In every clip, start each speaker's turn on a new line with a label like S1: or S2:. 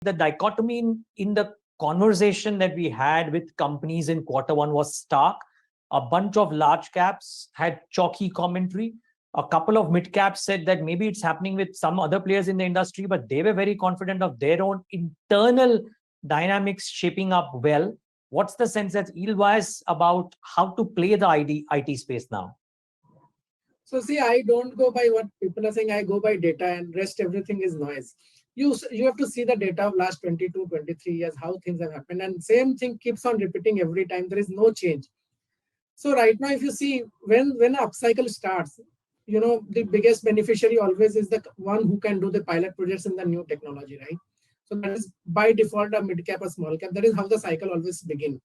S1: The dichotomy in the conversation that we had with companies in Q1 was stark. A bunch of large caps had chalky commentary. A couple of mid caps said that maybe it's happening with some other players in the industry, but they were very confident of their own internal dynamics shaping up well. What's the sense that Edelweiss about how to play the IT space now?
S2: So see, I don't go by what people are saying. I go by data, and rest everything is noise. You have to see the data of last 22, 23 years, how things have happened. And same thing keeps on repeating every time. There is no change. So right now, if you see, when an upcycle starts, the biggest beneficiary always is the one who can do the pilot projects in the new technology, right? So that is by default a mid cap or small cap. That is how the cycle always begins.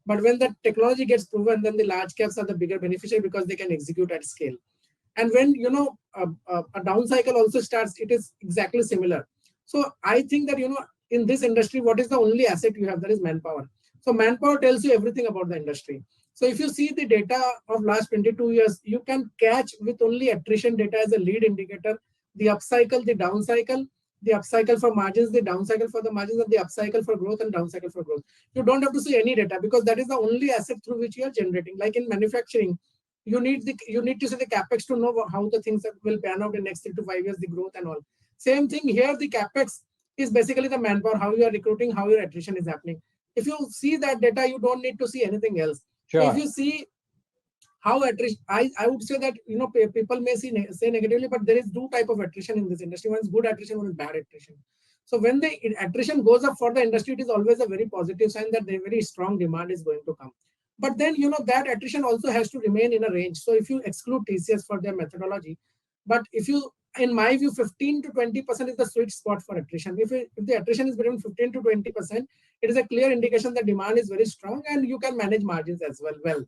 S2: But when the technology gets proven, then the large caps are the bigger beneficiary because they can execute at scale. And when a down cycle also starts, it is exactly similar. So I think that in this industry, what is the only asset you have? That is manpower. So manpower tells you everything about the industry. So if you see the data of last 22 years, you can catch with only attrition data as a lead indicator, the upcycle, the down cycle, the upcycle for margins, the down cycle for the margins, and the upcycle for growth and down cycle for growth. You don't have to see any data because that is the only asset through which you are generating. Like in manufacturing, you need to see the capex to know how the things will pan out in next 3 to 5 years, the growth and all. Same thing here, the capex is basically the manpower, how you are recruiting, how your attrition is happening. If you see that data, you don't need to see anything else. Sure. So if you see how attrition, I would say that people may say negatively, but there is two type of attrition in this industry. One is good attrition, one is bad attrition. So when the attrition goes up for the industry, it is always a very positive sign that the very strong demand is going to come. But then, that attrition also has to remain in a range. So if you exclude TCS for their methodology, but in my view, 15 to 20% is the sweet spot for attrition. If the attrition is between 15 to 20%, it is a clear indication that demand is very strong and you can manage margins as well.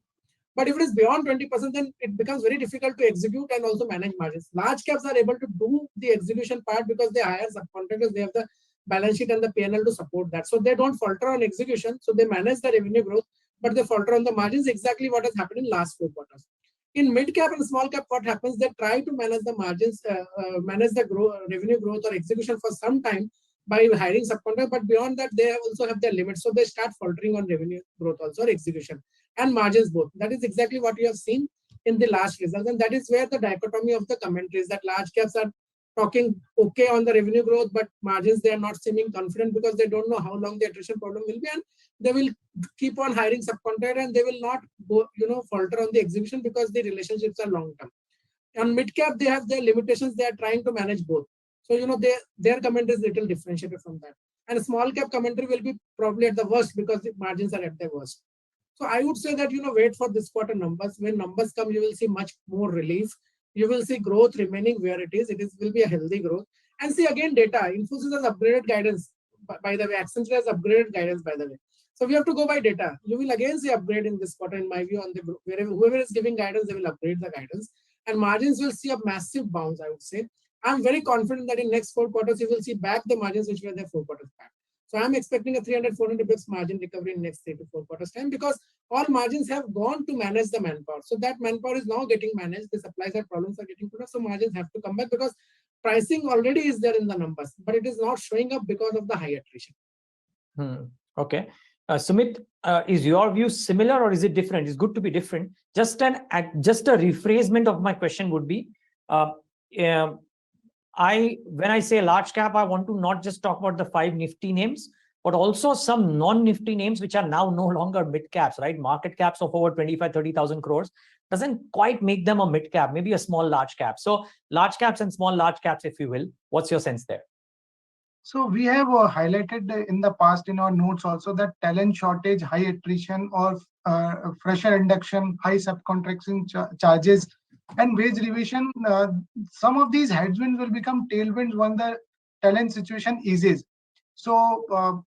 S2: But if it is beyond 20%, then it becomes very difficult to execute and also manage margins. Large caps are able to do the execution part because they hire subcontractors. They have the balance sheet and the P&L to support that. So they don't falter on execution. So they manage the revenue growth, but they falter on the margins, exactly what has happened in last 4 quarters. In mid cap and small cap, what happens? They try to manage the margins, manage the revenue growth or execution for some time by hiring subcontractors, but beyond that, they also have their limits. So they start faltering on revenue growth also, or execution and margins both. That is exactly what we have seen in the last results. And that is where the dichotomy of the commentary is that large caps are talking okay on the revenue growth, but margins, they are not seeming confident because they don't know how long the attrition problem will be, and they will keep on hiring subcontractors and they will not go, falter on the execution because the relationships are long term. On mid cap, they have their limitations. They are trying to manage both. So, their commentary is little differentiated from that. And a small cap commentary will be probably at the worst because the margins are at their worst. So I would say that, wait for this quarter numbers. When numbers come, you will see much more relief. You will see growth remaining where it is. Will be a healthy growth. And see again data. Infosys has upgraded guidance. By the way, Accenture has upgraded guidance, by the way. So we have to go by data. You will again see upgrade in this quarter, in my view, on the whoever is giving guidance, they will upgrade the guidance. And margins will see a massive bounce, I would say. I'm very confident that in next 4 quarters, you will see back the margins which were there 4 quarters back. So I'm expecting a 300, 400 bips margin recovery in next 3 to 4 quarters time because all margins have gone to manage the manpower. So that manpower is now getting managed. The supply side problems are getting put up. So margins have to come back because pricing already is there in the numbers, but it is not showing up because of the high attrition.
S1: Okay. Sumit, is your view similar or is it different? It's good to be different. Just a rephrasement of my question would be, when I say large cap, I want to not just talk about the 5 nifty names, but also some non-nifty names which are now no longer mid caps, right? Market caps of over 25, 30,000 crores doesn't quite make them a mid cap, maybe a small large cap. So large caps and small large caps, if you will. What's your sense there?
S3: So we have highlighted in the past in our notes also that talent shortage, high attrition or fresher induction, high subcontracting charges and wage revision, some of these headwinds will become tailwinds when the talent situation eases. So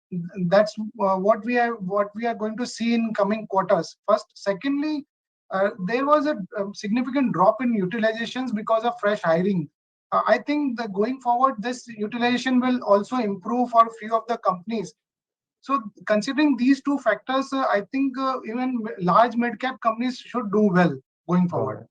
S3: that's what we are going to see in coming quarters. First, secondly, there was a significant drop in utilizations because of fresh hiring. I think that going forward, this utilization will also improve for a few of the companies. So considering these 2 factors, I think even large mid-cap companies should do well going forward.